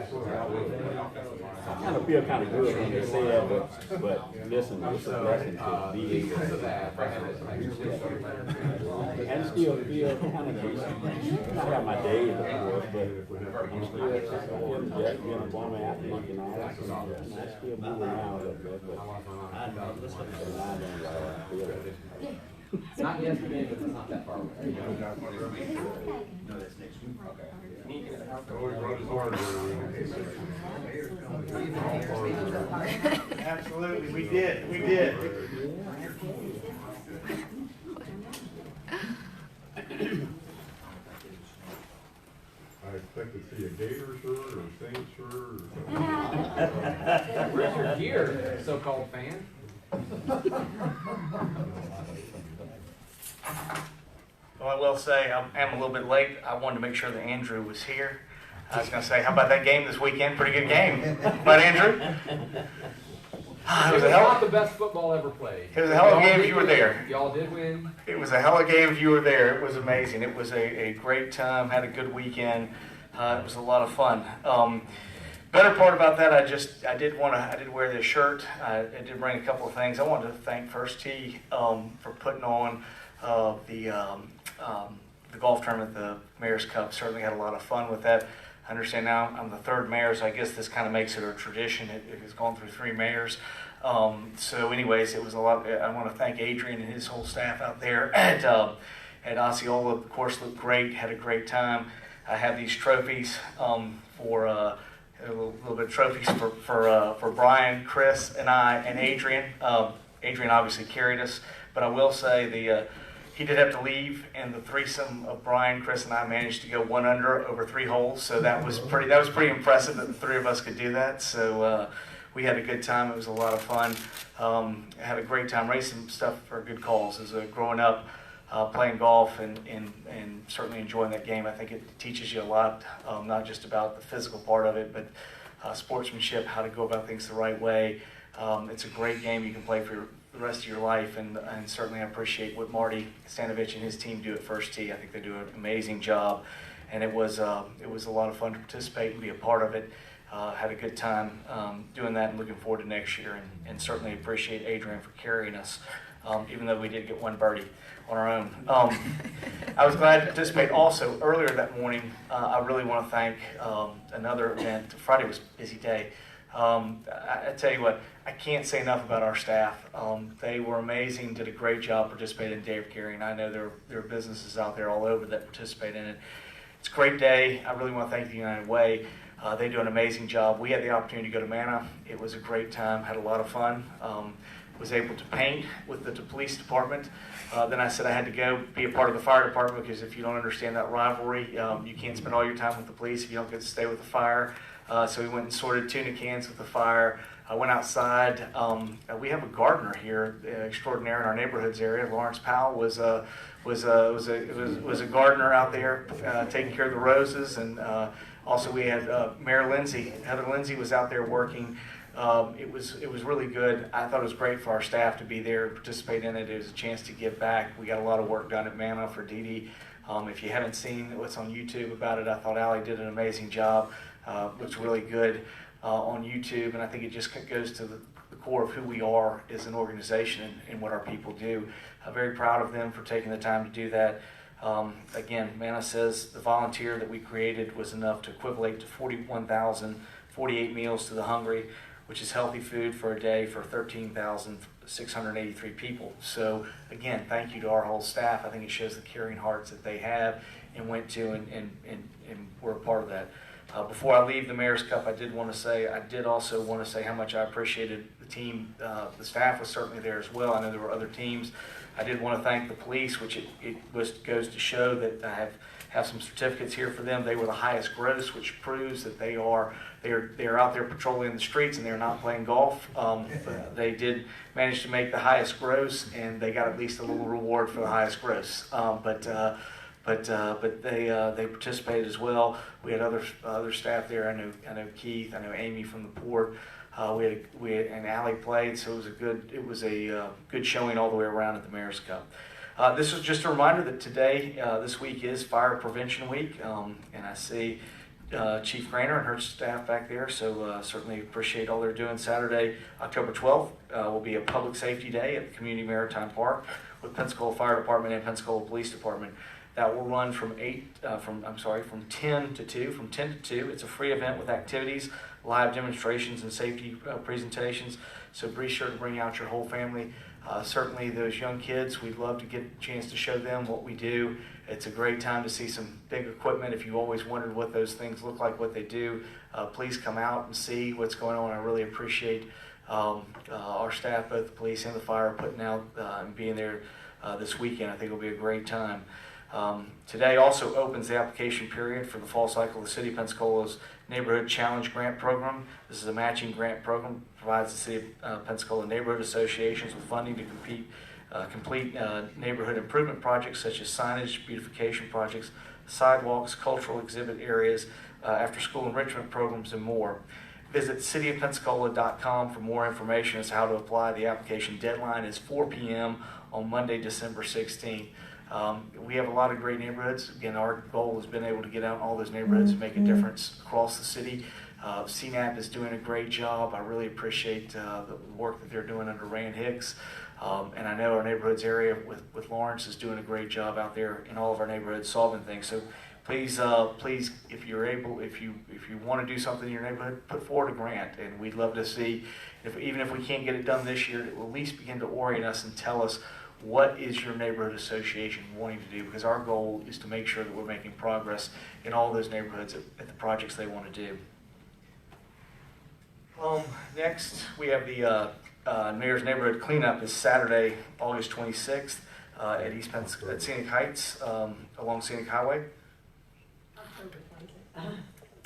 I kind of feel kind of good when they say that, but listen, it's a blessing to be able to and still feel kind of decent. I have my days, of course, but I'm still feeling just being a former athlete and all that. I still move around a little bit, but I don't feel it. It's not yesterday, but it's not that far away. No, that's next week. Okay. Absolutely, we did. We did. I expect to see a Gator shirt or a Saints shirt or something. Where's your gear, so-called fan? Well, I will say I am a little bit late. I wanted to make sure that Andrew was here. I was going to say, how about that game this weekend? Pretty good game. But Andrew? It was not the best football ever played. It was a hell of a game if you were there. Y'all did win. It was a hell of a game if you were there. It was amazing. It was a great time. Had a good weekend. It was a lot of fun. Better part about that, I did wear this shirt. I did bring a couple of things. I wanted to thank First Tee for putting on the golf tournament, the Mayor's Cup. Certainly had a lot of fun with that. I understand now I'm the third mayor, so I guess this kind of makes it a tradition. It has gone through 3 mayors. So anyways, it was a lot. I want to thank Adrian and his whole staff out there at Osceola. Of course, looked great. Had a great time. I have these trophies for a little bit of trophies for Brian, Chris, and I, and Adrian. Adrian obviously carried us, but I will say he did have to leave, and the threesome of Brian, Chris, and I managed to go 1 under over 3 holes. So that was pretty impressive that the 3 of us could do that. So we had a good time. It was a lot of fun. Had a great time. Raised some stuff for good cause. As growing up, playing golf and certainly enjoying that game. I think it teaches you a lot, not just about the physical part of it, but sportsmanship, how to go about things the right way. It's a great game you can play for the rest of your life, and certainly I appreciate what Marty Stanovich and his team do at First Tee. I think they do an amazing job, and it was a lot of fun to participate and be a part of it. Had a good time doing that, and looking forward to next year, and certainly appreciate Adrian for carrying us, even though we did get 1 birdie on our own. I was glad to participate also earlier that morning. I really want to thank another event. Friday was a busy day. I tell you what, I can't say enough about our staff. They were amazing, did a great job participating in Day of Caring. I know there are businesses out there all over that participate in it. It's a great day. I really want to thank the United Way. They do an amazing job. We had the opportunity to go to Mana. It was a great time, had a lot of fun. Was able to paint with the police department. Then I said I had to go be a part of the fire department, because if you don't understand that rivalry, you can't spend all your time with the police if you don't get to stay with the fire. So we went and sorted tuna cans with the fire. I went outside. We have a gardener here extraordinaire in our neighborhoods area. Lawrence Powell was a gardener out there taking care of the roses, and also we had Mayor Lindsay. Heather Lindsay was out there working. It was really good. I thought it was great for our staff to be there and participate in it. It was a chance to give back. We got a lot of work done at Mana for Dee Dee. If you haven't seen what's on YouTube about it, I thought Allie did an amazing job. Looks really good on YouTube, and I think it just goes to the core of who we are as an organization and what our people do. I'm very proud of them for taking the time to do that. Again, Mana says the volunteer that we created was enough to equivalent to 41,048 meals to the hungry, which is healthy food for a day for 13,683 people. So again, thank you to our whole staff. I think it shows the caring hearts that they have and went to, and we're a part of that. Before I leave the Mayor's Cup, I did also want to say how much I appreciated the team. The staff was certainly there as well. I know there were other teams. I did want to thank the police, which goes to show that I have some certificates here for them. They were the highest gross, which proves that they are out there patrolling the streets and they're not playing golf. They did manage to make the highest gross, and they got at least a little reward for the highest gross. But they participated as well. We had other staff there. I know Keith. I know Amy from the port. We had and Allie played, so it was a good showing all the way around at the Mayor's Cup. This was just a reminder that today, this week is Fire Prevention Week, and I see Chief Grainer and her staff back there, so certainly appreciate all they're doing. Saturday, October 12th, will be a public safety day at the Community Maritime Park with Pensacola Fire Department and Pensacola Police Department. That will run from 10 to 2. From 10 to 2, it's a free event with activities, live demonstrations, and safety presentations. So be sure to bring out your whole family. Certainly those young kids, we'd love to get a chance to show them what we do. It's a great time to see some big equipment. If you always wondered what those things look like, what they do, please come out and see what's going on. I really appreciate our staff, both the police and the fire, putting out and being there this weekend. I think it'll be a great time. Today also opens the application period for the fall cycle of the City of Pensacola's Neighborhood Challenge Grant Program. This is a matching grant program, provides the City of Pensacola neighborhood associations with funding to complete neighborhood improvement projects such as signage, beautification projects, sidewalks, cultural exhibit areas, after-school enrichment programs, and more. Visit cityofpensacola.com for more information as to how to apply. The application deadline is 4 p.m. on Monday, December 16th. We have a lot of great neighborhoods. Again, our goal has been able to get out in all those neighborhoods and make a difference across the city. CNAP is doing a great job. I really appreciate the work that they're doing under Rand Hicks. And I know our neighborhoods area with Lawrence is doing a great job out there in all of our neighborhoods solving things. So please, if you're able, if you want to do something in your neighborhood, put forward a grant, and we'd love to see, even if we can't get it done this year, it will at least begin to orient us and tell us what is your neighborhood association wanting to do, because our goal is to make sure that we're making progress in all those neighborhoods at the projects they want to do. Next, we have the Mayor's Neighborhood Cleanup is Saturday, August 26th at East at Scenic Heights along Scenic Highway.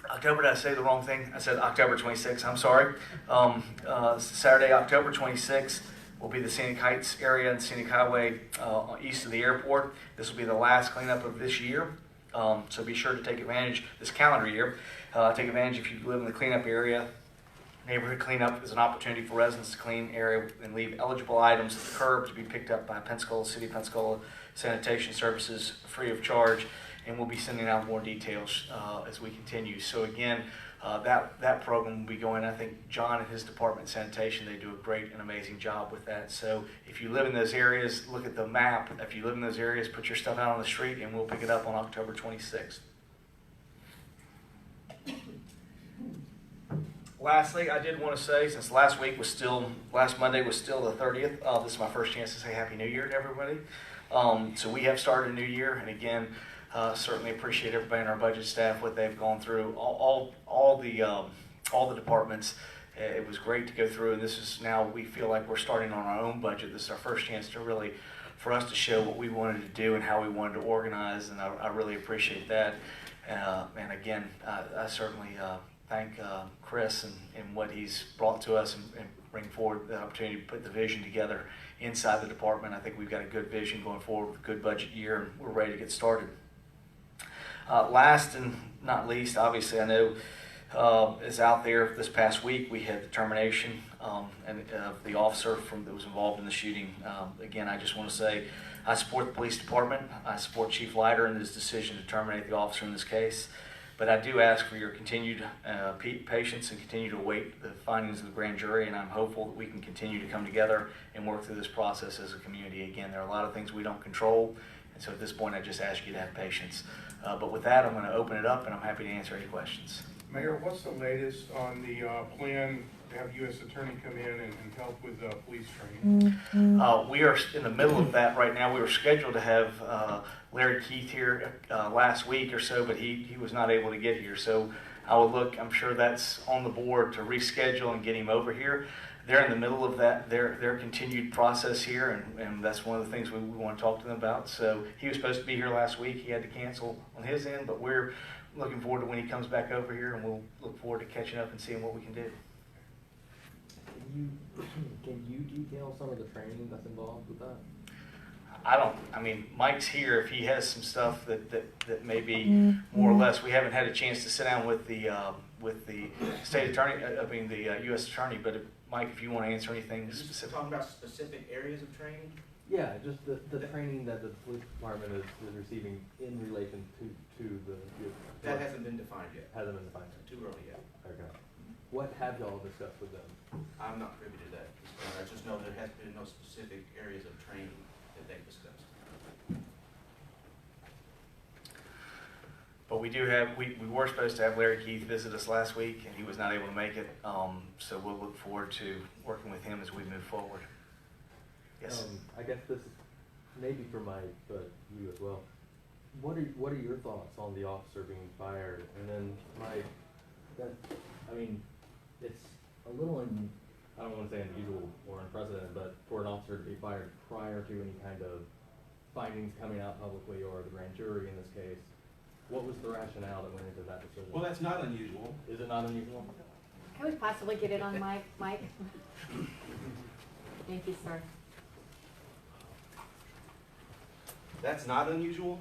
October, did I say the wrong thing? I said October 26th, I'm sorry. Saturday, October 26th will be the Scenic Heights area and Scenic Highway east of the airport. This will be the last cleanup of this year. So be sure to take advantage this calendar year. Take advantage if you live in the cleanup area. Neighborhood cleanup is an opportunity for residents to clean area and leave eligible items at the curb to be picked up by Pensacola City Pensacola Sanitation Services free of charge. And we'll be sending out more details as we continue. So again, that program will be going. I think John and his department, sanitation, they do a great and amazing job with that. So if you live in those areas, look at the map. If you live in those areas, put your stuff out on the street, and we'll pick it up on October 26th. Lastly, I did want to say, since last Monday was still the 30th, this is my first chance to say Happy New Year to everybody. So we have started a new year, and again, certainly appreciate everybody in our budget staff, what they've gone through, all the departments. It was great to go through, and this is now, we feel like we're starting on our own budget. This is our first chance to really, for us to show what we wanted to do and how we wanted to organize, and I really appreciate that. And again, I certainly thank Chris and what he's brought to us and bring forward the opportunity to put the vision together inside the department. I think we've got a good vision going forward with a good budget year, and we're ready to get started. Last and not least, obviously I know is out there this past week, we had the termination of the officer that was involved in the shooting. Again, I just want to say I support the police department. I support Chief Leiter in his decision to terminate the officer in this case. But I do ask for your continued patience and continue to await the findings of the grand jury, and I'm hopeful that we can continue to come together and work through this process as a community. Again, there are a lot of things we don't control, and so at this point I just ask you to have patience. But with that, I'm going to open it up, and I'm happy to answer any questions. Mayor, what's the latest on the plan to have U.S. Attorney come in and help with police training? We are in the middle of that right now. We were scheduled to have Larry Keith here last week or so, but he was not able to get here. So I will look, I'm sure that's on the board to reschedule and get him over here. They're in the middle of that, their continued process here, and that's one of the things we want to talk to them about. So he was supposed to be here last week. He had to cancel on his end, but we're looking forward to when he comes back over here, and we'll look forward to catching up and seeing what we can do. Can you detail some of the training that's involved with that? I mean, Mike's here if he has some stuff that may be more or less. We haven't had a chance to sit down with the state attorney, the U.S. attorney, but Mike, if you want to answer anything specific. Talking about specific areas of training? Yeah, just the training that the police department is receiving in relation to the. That hasn't been defined yet. Hasn't been defined yet. Too early yet. Okay. What have y'all discussed with them? I'm not privy to that. I just know there has been no specific areas of training that they've discussed. But we do have, we were supposed to have Larry Keith visit us last week, and he was not able to make it. So we'll look forward to working with him as we move forward. Yes. I guess this is maybe for Mike, but you as well. What are your thoughts on the officer being fired? And then Mike, I mean, it's a little, I don't want to say unusual or unprecedented, but for an officer to be fired prior to any kind of findings coming out publicly or the grand jury in this case, what was the rationale that went into that decision? Well, that's not unusual. Is it not unusual? Can we possibly get it on mic, Mike? Thank you, sir. That's not unusual.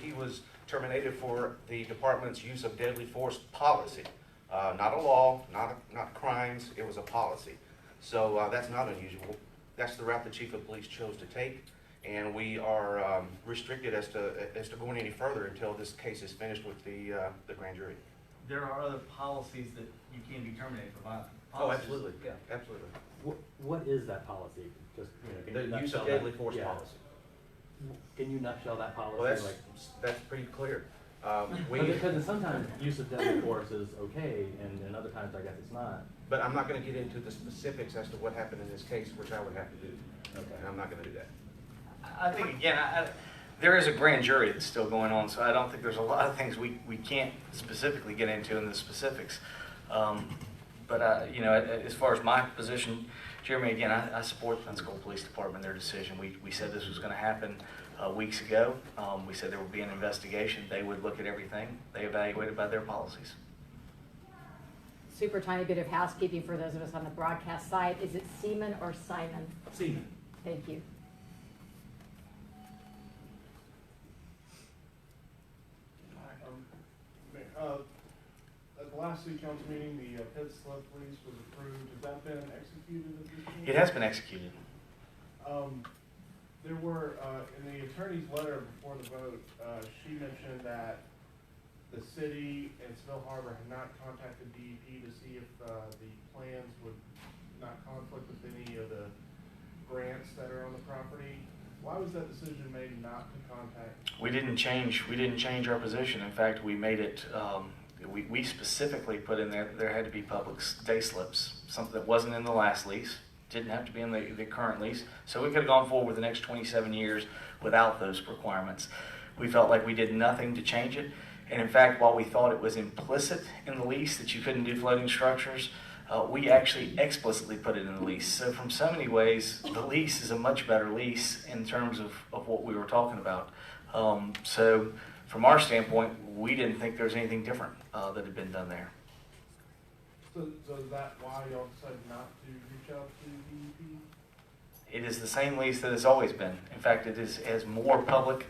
He was terminated for the department's use of deadly force policy. Not a law, not crimes, it was a policy. So that's not unusual. That's the route the chief of police chose to take, and we are restricted as to going any further until this case is finished with the grand jury. There are other policies that you can be terminated for violence. Oh, absolutely. Yeah, absolutely. What is that policy? Just, can you The use of nutshell deadly that? force Yeah. policy. Can you nutshell that policy? Well, that's pretty clear. Because sometimes use of deadly force is okay, and other times I guess it's not. But I'm not going to get into the specifics as to what happened in this case, which I would have to do. Okay. And I'm not going to do that. I think, again, there is a grand jury that's still going on, so I don't think there's a lot of things we can't specifically get into in the specifics. But as far as my position, Jeremy, again, I support the Pensacola Police Department, their decision. We said this was going to happen weeks ago. We said there would be an investigation. They would look at everything. They evaluated by their policies. Super tiny bit of housekeeping for those of us on the broadcast side. Is it Seaman or Simon? Seaman. Thank you. At the last city council meeting, the pit slip lease was approved. Has that been executed at this point? It has been executed. There were, in the attorney's letter before the vote, she mentioned that the city and Seville Harbor had not contacted DEP to see if the plans would not conflict with any of the grants that are on the property. Why was that decision made not to contact? We didn't change our position. In fact, we made it, we specifically put in there had to be public day slips, something that wasn't in the last lease, didn't have to be in the current lease. So we could have gone forward with the next 27 years without those requirements. We felt like we did nothing to change it. And in fact, while we thought it was implicit in the lease that you couldn't do floating structures, we actually explicitly put it in the lease. So from so many ways, the lease is a much better lease in terms of what we were talking about. So from our standpoint, we didn't think there was anything different that had been done there. So is that why y'all decided not to reach out to DEP? It is the same lease that it's always been. In fact, it has more public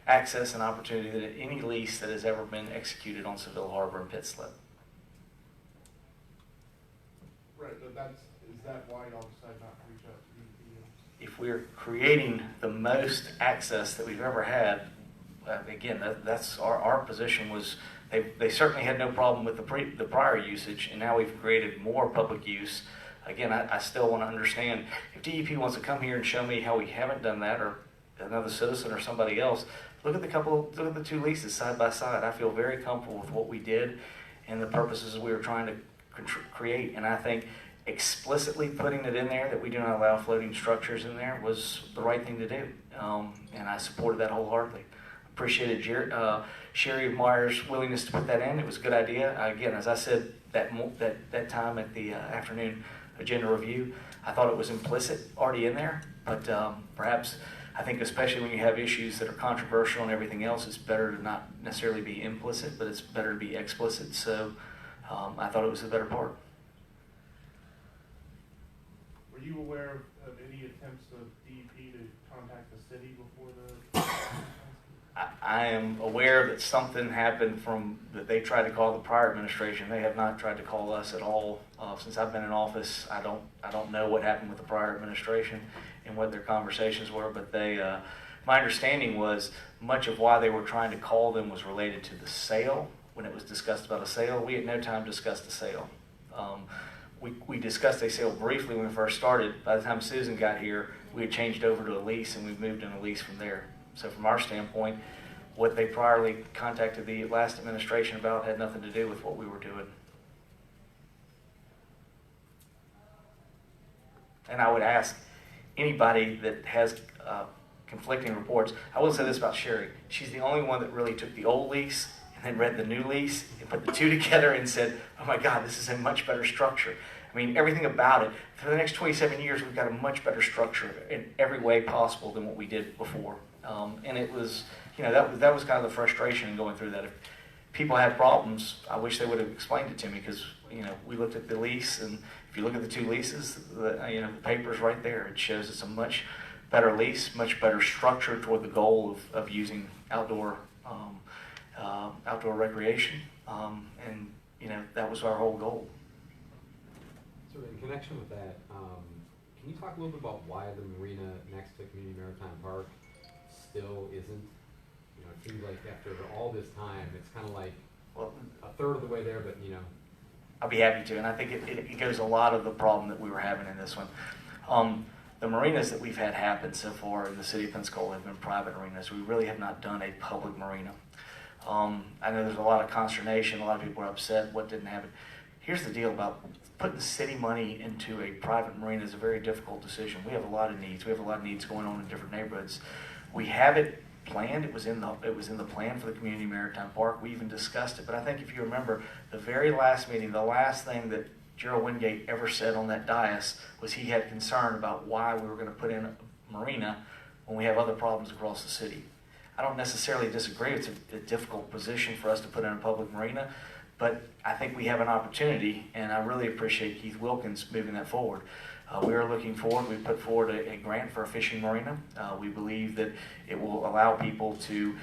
access and opportunity than any lease that has ever been executed on Seville Harbor and Pit Slip. Right, but is that why y'all decided not to reach out to DEP? If we're creating the most access that we've ever had, again, that's our position was they certainly had no problem with the prior usage, and now we've created more public use. Again, I still want to understand if DEP wants to come here and show me how we haven't done that, or another citizen or somebody else. Look at the two leases side by side. I feel very comfortable with what we did and the purposes we were trying to create. And I think explicitly putting it in there that we do not allow floating structures in there was the right thing to do. And I supported that wholeheartedly. Appreciated Sherry Meyer's willingness to put that in. It was a good idea. Again, as I said that time at the afternoon agenda review, I thought it was implicit already in there, but perhaps I think especially when you have issues that are controversial and everything else, it's better to not necessarily be implicit, but it's better to be explicit. So I thought it was the better part. Were you aware of any attempts of DEP to contact the city before the? I am aware that something happened that they tried to call the prior administration. They have not tried to call us at all. Since I've been in office, I don't know what happened with the prior administration and what their conversations were, but my understanding was much of why they were trying to call them was related to the sale. When it was discussed about a sale, we at no time discussed the sale. We discussed a sale briefly when we first started. By the time Susan got here, we had changed over to a lease, and we moved in a lease from there. So from our standpoint, what they priorly contacted the last administration about had nothing to do with what we were doing. And I would ask anybody that has conflicting reports, I will say this about Sherry. She's the only one that really took the old lease and then read the new lease and put the two together and said, oh my God, this is a much better structure. I mean, everything about it, for the next 27 years, we've got a much better structure in every way possible than what we did before. And it was, that was kind of the frustration in going through that. If people had problems, I wish they would have explained it to me, because, we looked at the lease, and if you look at the two leases, the paper's right there. It shows it's a much better lease, much better structure toward the goal of using outdoor recreation, and that was our whole goal. So in connection with that, can you talk a little bit about why the marina next to Community Maritime Park still isn't? It seems like after all this time, it's kind of like a third of the way there, but I'll be happy to, and I think it goes a lot of the problem that we were having in this one. The marinas that we've had happen so far in the city of Pensacola have been private marinas. We really have not done a public marina. I know there's a lot of consternation. A lot of people are upset what didn't happen. Here's the deal about putting city money into a private marina is a very difficult decision. We have a lot of needs. We have a lot of needs going on in different neighborhoods. We have it planned. It was in the plan for the Community Maritime Park. We even discussed it. But I think if you remember, the very last meeting, the last thing that Gerald Wingate ever said on that dais was he had concern about why we were going to put in a marina when we have other problems across the city. I don't necessarily disagree. It's a difficult position for us to put in a public marina, but I think we have an opportunity, and I really appreciate Keith Wilkins moving that forward. We are looking forward. We put forward a grant for a fishing marina. We believe that it will allow people to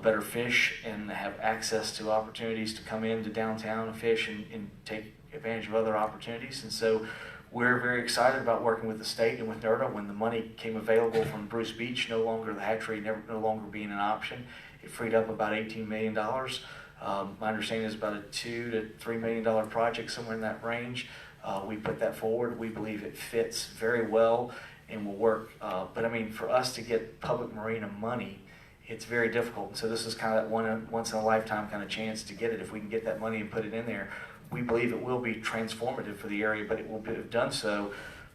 better fish and have access to opportunities to come into downtown and fish and take advantage of other opportunities. And so we're very excited about working with the state and with NERDA. When the money came available from Bruce Beach, the hatchery no longer being an option, it freed up about $18 million. My understanding is about a $2 to $3 million project, somewhere in that range. We put that forward. We believe it fits very well and will work. But I mean, for us to get public marina money, it's very difficult. And so this is kind of that once in a lifetime kind of chance to get it. If we can get that money and put it in there, we believe it will be transformative for the area, but it will have done so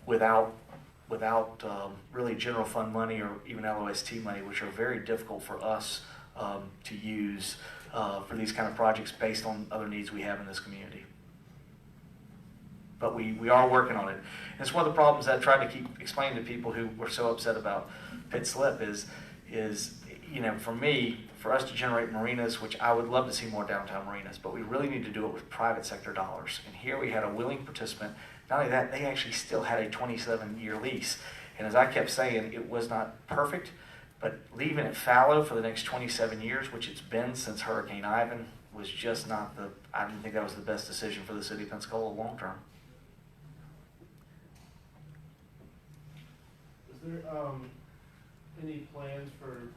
without really general fund money or even LOST money, which are very difficult for us to use for these kind of projects based on other needs we have in this community. But we are working on it. And it's one of the problems that I tried to keep explaining to people who were so upset about Pit Slip is for me, for us to generate marinas, which I would love to see more downtown marinas, but we really need to do it with private sector dollars. And here we had a willing participant. Not only that, they actually still had a 27-year lease. And as I kept saying, it was not perfect, but leaving it fallow for the next 27 years, which it's been since Hurricane Ivan, was just not I didn't think that was the best decision for the city of Pensacola long term. Is there any plans for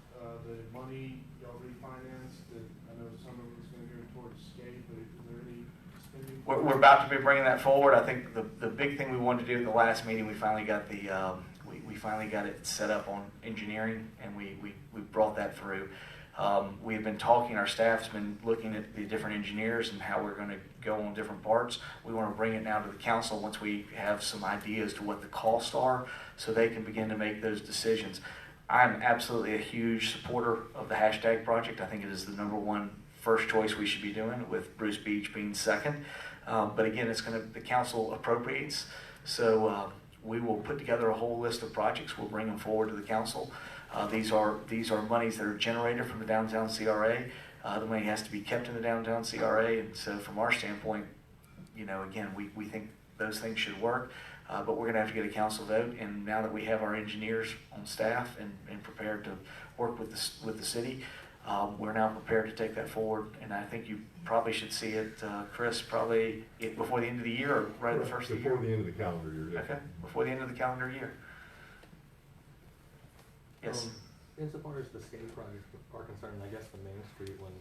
the money y'all refinanced? I know some of it's going to go towards skate, but is there any spending? We're about to be bringing that forward. I think the big thing we wanted to do at the last meeting, we finally got we finally got it set up on engineering, and we brought that through. We've been talking, our staff's been looking at the different engineers and how we're going to go on different parts. We want to bring it now to the council once we have some ideas to what the costs are, so they can begin to make those decisions. I'm absolutely a huge supporter of the hashtag project. I think it is the #1 first choice we should be doing, with Bruce Beach being second. But again, the council appropriates, so we will put together a whole list of projects. We'll bring them forward to the council. These are monies that are generated from the downtown CRA. The money has to be kept in the downtown CRA, and so from our standpoint, again, we think those things should work. But we're going to have to get a council vote, and now that we have our engineers on staff and prepared to work with the city, We're now prepared to take that forward, and I think you probably should see it, Chris, probably before the end of the year or right at the first of the year. Before the end of the calendar year, yeah. Okay, before the end of the calendar year. Yes. Insofar as the skate projects are concerned, I guess the Main Street one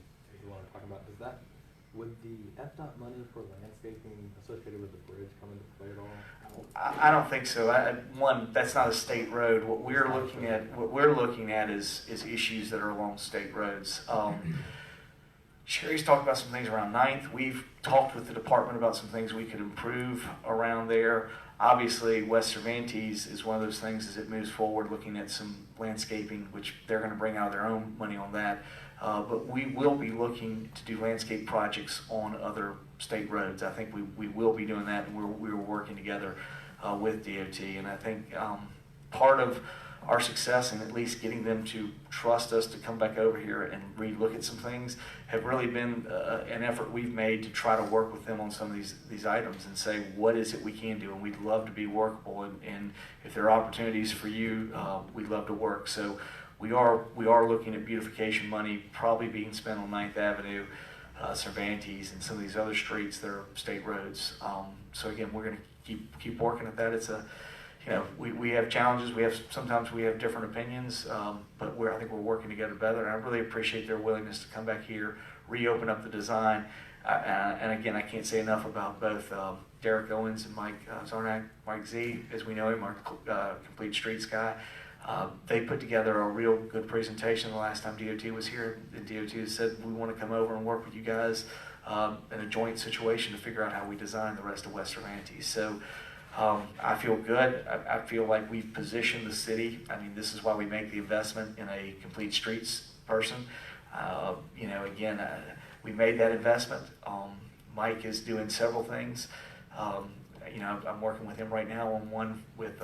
you want to talk about, would the FDOT money for landscaping associated with the bridge come into play at all? I don't think so. One, that's not a state road. What we're looking at is issues that are along state roads. Sherry's talked about some things around 9th. We've talked with the department about some things we could improve around there. Obviously, West Cervantes is one of those things as it moves forward, looking at some landscaping, which they're going to bring out of their own money on that. But we will be looking to do landscape projects on other state roads. I think we will be doing that, and we're working together with DOT. And I think part of our success in at least getting them to trust us to come back over here and re-look at some things have really been an effort we've made to try to work with them on some of these items and say, what is it we can do? And we'd love to be workable, and if there are opportunities for you, we'd love to work. So we are looking at beautification money probably being spent on 9th Avenue, Cervantes, and some of these other streets that are state roads. So again, we're going to keep working at that. It's we have challenges. Sometimes we have different opinions, but I think we're working together better. And I really appreciate their willingness to come back here, reopen up the design. And again, I can't say enough about both Derek Owens and Mike Zarnak, Mike Z, as we know him, our Complete Streets guy. They put together a real good presentation the last time DOT was here. And DOT said, we want to come over and work with you guys in a joint situation to figure out how we design the rest of West Cervantes. So I feel good. I feel like we've positioned the city. I mean, this is why we make the investment in a Complete Streets person. We made that investment. Mike is doing several things. I'm working with him right now on one with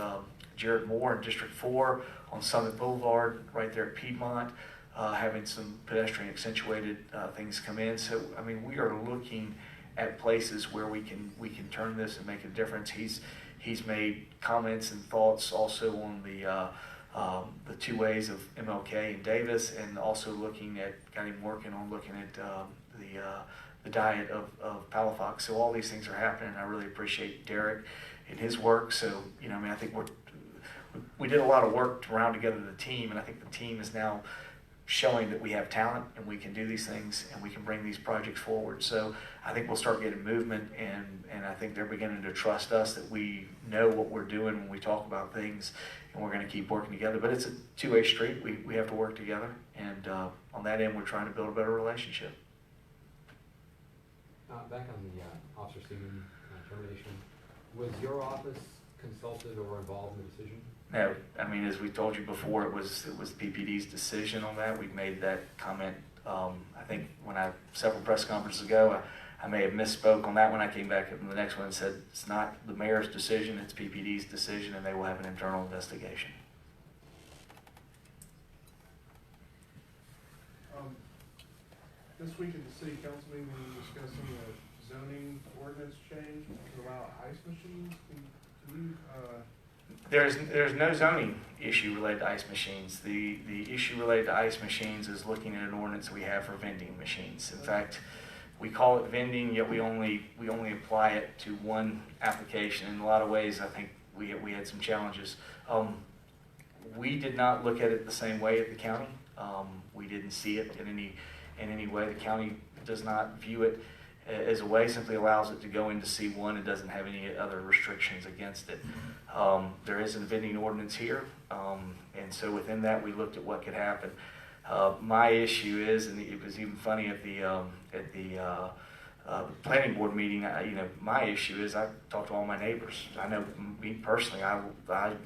Jared Moore in District 4 on Summit Boulevard right there at Piedmont, having some pedestrian accentuated things come in. So, I mean, we are looking at places where we can turn this and make a difference. He's made comments and thoughts also on the two ways of MLK and Davis, and also looking at the diet of Palafox. So all these things are happening, and I really appreciate Derek and his work. So I think we did a lot of work to round together the team, and I think the team is now showing that we have talent and we can do these things and we can bring these projects forward. So I think we'll start getting movement, and I think they're beginning to trust us that we know what we're doing when we talk about things, and we're going to keep working together. But it's a two-way street. We have to work together, and on that end, we're trying to build a better relationship. Back on the Officer Seaman termination, was your office consulted or involved in the decision? No, I mean, as we told you before, it was PPD's decision on that. We made that comment, I think, several press conferences ago. I may have misspoke on that one. I came back in the next one and said, it's not the mayor's decision, it's PPD's decision, and they will have an internal investigation. This week at the city council meeting, we were discussing a zoning ordinance change to allow ice machines. Can you, There's no zoning issue related to ice machines. The issue related to ice machines is looking at an ordinance we have for vending machines. In fact, we call it vending, yet we only apply it to one application. In a lot of ways, I think we had some challenges. We did not look at it the same way at the county. We didn't see it in any way. The county does not view it as a way, simply allows it to go into C1 and doesn't have any other restrictions against it. There is a vending ordinance here, and so within that we looked at what could happen. My issue is, and it was even funny at the planning board meeting, my issue is I talk to all my neighbors. I know me personally, I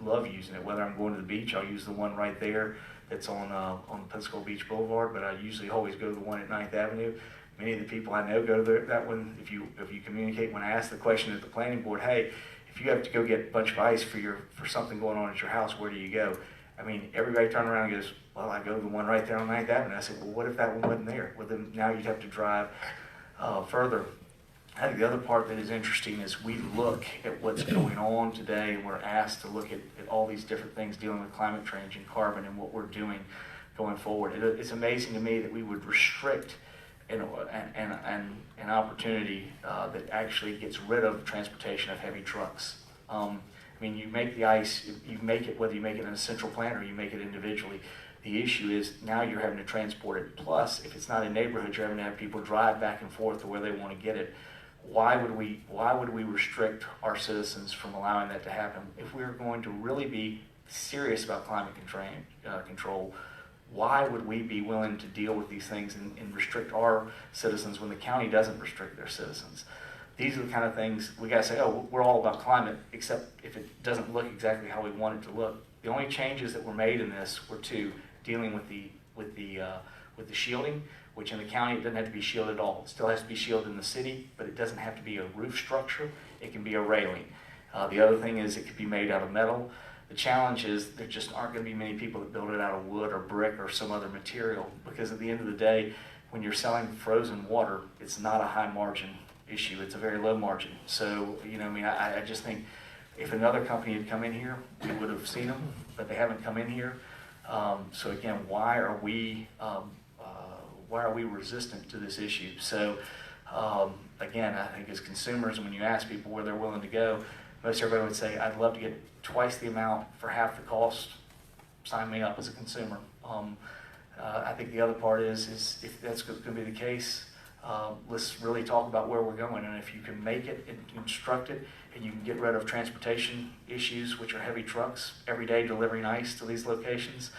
love using it. Whether I'm going to the beach, I'll use the one right there that's on Pensacola Beach Boulevard, but I usually always go to the one at 9th Avenue. Many of the people I know go to that one. If you communicate, when I ask the question at the planning board, hey, if you have to go get a bunch of ice for something going on at your house, where do you go? I mean, everybody turned around and goes, well, I go to the one right there on 9th Avenue. I said, well, what if that one wasn't there? Well, then now you'd have to drive further. I think the other part that is interesting is we look at what's going on today, and we're asked to look at all these different things dealing with climate change and carbon and what we're doing. going forward. It's amazing to me that we would restrict an opportunity that actually gets rid of transportation of heavy trucks. I mean, you make the ice, you make it, whether you make it in a central plant or you make it individually. The issue is now you're having to transport it. Plus, if it's not in neighborhoods, you're having to have people drive back and forth to where they want to get it. Why would we restrict our citizens from allowing that to happen? If we're going to really be serious about climate control, why would we be willing to deal with these things and restrict our citizens when the county doesn't restrict their citizens? These are the kind of things we gotta say, oh, we're all about climate, except if it doesn't look exactly how we want it to look. The only changes that were made in this were to dealing with the shielding, which in the county it doesn't have to be shielded at all. It still has to be shielded in the city, but it doesn't have to be a roof structure. It can be a railing. The other thing is it could be made out of metal. The challenge is there just aren't going to be many people that build it out of wood or brick or some other material, because at the end of the day, when you're selling frozen water, it's not a high margin issue. It's a very low margin. So, you know, I mean, I just think if another company had come in here, we would have seen them, but they haven't come in here. So again, why are we resistant to this issue? So again, I think as consumers, when you ask people where they're willing to go, most everybody would say, I'd love to get twice the amount for half the cost. Sign me up as a consumer. I think the other part is if that's going to be the case, let's really talk about where we're going. And if you can make it and construct it, and you can get rid of transportation issues, which are heavy trucks every day delivering ice to these locations,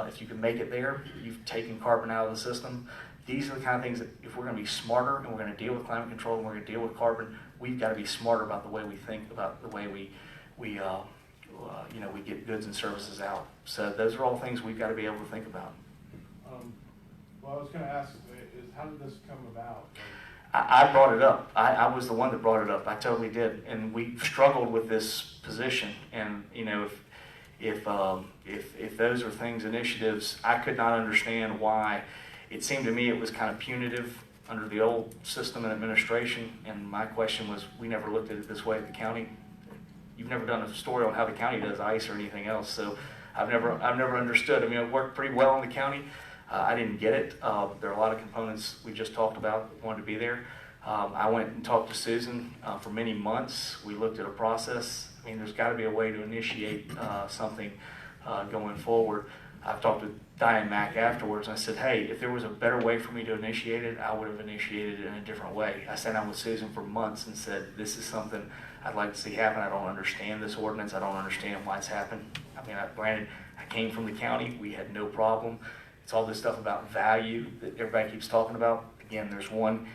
if you can make it there, you've taken carbon out of the system. These are the kind of things that if we're going to be smarter and we're going to deal with climate control and we're going to deal with carbon, we've got to be smarter about the way we think about the way we get goods and services out. So those are all things we've got to be able to think about. Well, I was going to ask, is how did this come about? I brought it up. I was the one that brought it up. I totally did. And we struggled with this position. And, you know, if those are things, initiatives, I could not understand why. It seemed to me it was kind of punitive under the old system and administration. And my question was, we never looked at it this way at the county. You've never done a story on how the county does ice or anything else. So I've never understood. I mean, it worked pretty well in the county. I didn't get it. There are a lot of components we just talked about that wanted to be there. I went and talked to Susan for many months. We looked at a process. I mean, there's got to be a way to initiate something going forward. I've talked to Diane Mack afterwards, and I said, hey, if there was a better way for me to initiate it, I would have initiated it in a different way. I sat down with Susan for months and said, this is something I'd like to see happen. I don't understand this ordinance. I don't understand why it's happened. I mean, granted, I came from the county. We had no problem. It's all this stuff about value that everybody keeps talking about. Again, there's one,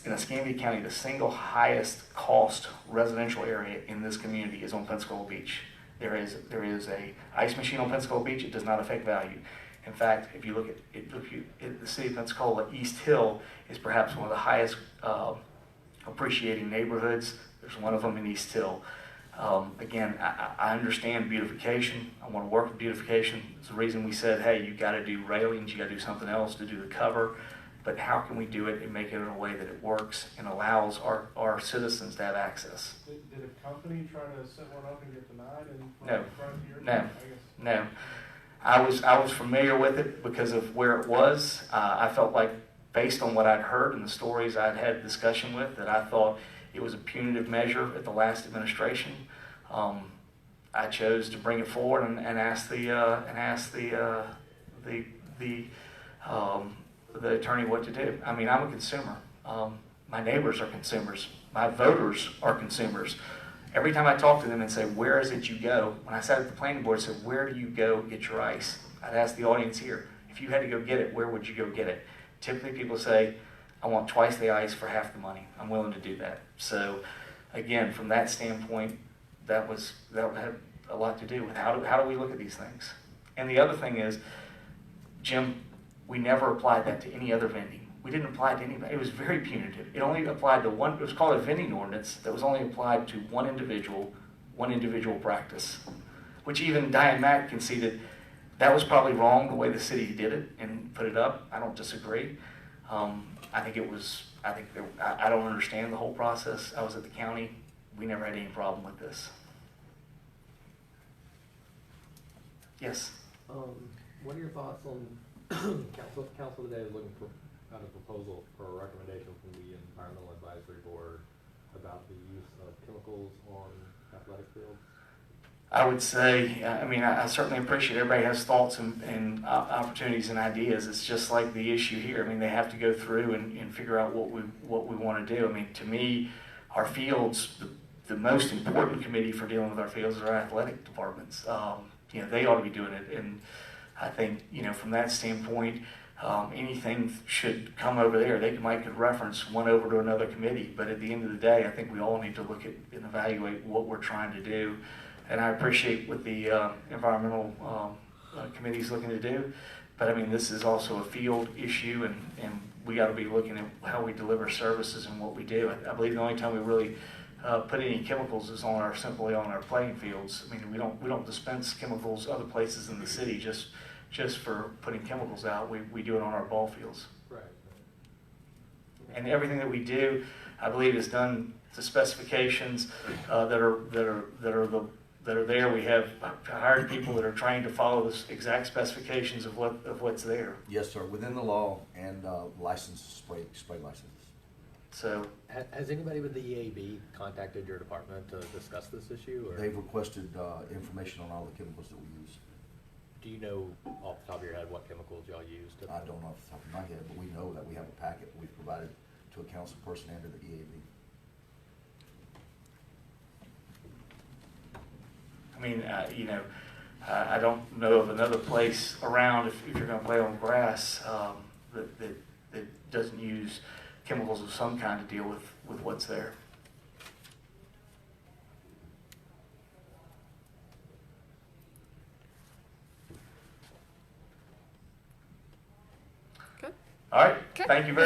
in Escambia County, the single highest cost residential area in this community is on Pensacola Beach. There is a ice machine on Pensacola Beach. It does not affect value. In fact, if you look at the city of Pensacola, East Hill is perhaps one of the highest appreciating neighborhoods. There's one of them in East Hill. Again, I understand beautification. I want to work with beautification. It's the reason we said, hey, you got to do railings, you got to do something else to do the cover. But how can we do it and make it in a way that it works and allows our citizens to have access? Did a company try to set one up and get denied? No. I was familiar with it because of where it was. I felt like, based on what I'd heard and the stories I'd had discussion with, that I thought it was a punitive measure at the last administration. I chose to bring it forward and ask the attorney what to do. I mean, I'm a consumer. My neighbors are consumers. My voters are consumers. Every time I talk to them and say, where is it you go? When I sat at the planning board, I said, where do you go get your ice? I'd ask the audience here, if you had to go get it, where would you go get it? Typically people say, I want twice the ice for half the money. I'm willing to do that. So again, from that standpoint, that had a lot to do with how do we look at these things. And the other thing is, Jim, we never applied that to any other vending. We didn't apply it to anybody. It was very punitive. It only applied to one. It was called a vending ordinance that was only applied to one individual practice, which even Diane Mack conceded that was probably wrong the way the city did it and put it up. I don't disagree. I don't understand the whole process. I was at the county. We never had any problem with this. Yes? What are your thoughts on Council today is looking for, out a proposal for a recommendation from the Environmental Advisory Board about the use of chemicals on athletic fields. I would say, I mean, I certainly appreciate everybody has thoughts and opportunities and ideas. It's just like the issue here. I mean, they have to go through and figure out what we want to do. I mean, to me, our fields, the most important committee for dealing with our fields is our athletic departments. You know, they ought to be doing it. And I think, you know, from that standpoint, anything should come over there. They could reference one over to another committee. But at the end of the day, I think we all need to look at and evaluate what we're trying to do. And I appreciate what the environmental committee's looking to do. But I mean, this is also a field issue, and we got to be looking at how we deliver services and what we do. I believe the only time we really put any chemicals is simply on our playing fields. I mean, we don't dispense chemicals other places in the city just for putting chemicals out. We do it on our ball fields. Right. And everything that we do, I believe, is done to specifications that are there. We have hired people that are trained to follow the exact specifications of what's there. Yes, sir, within the law and licenses, spray licenses. So Has anybody with the EAB contacted your department to discuss this issue? Or They've requested information on all the chemicals that we use. do you know off the top of your head what chemicals y'all use? I don't know off the top of my head, but we know that we have a packet we've provided to a council person and to the EAB. I mean, you know, I don't know of another place around if you're going to play on grass that doesn't use chemicals of some kind to deal with what's there. Good. All right. Thank you very much.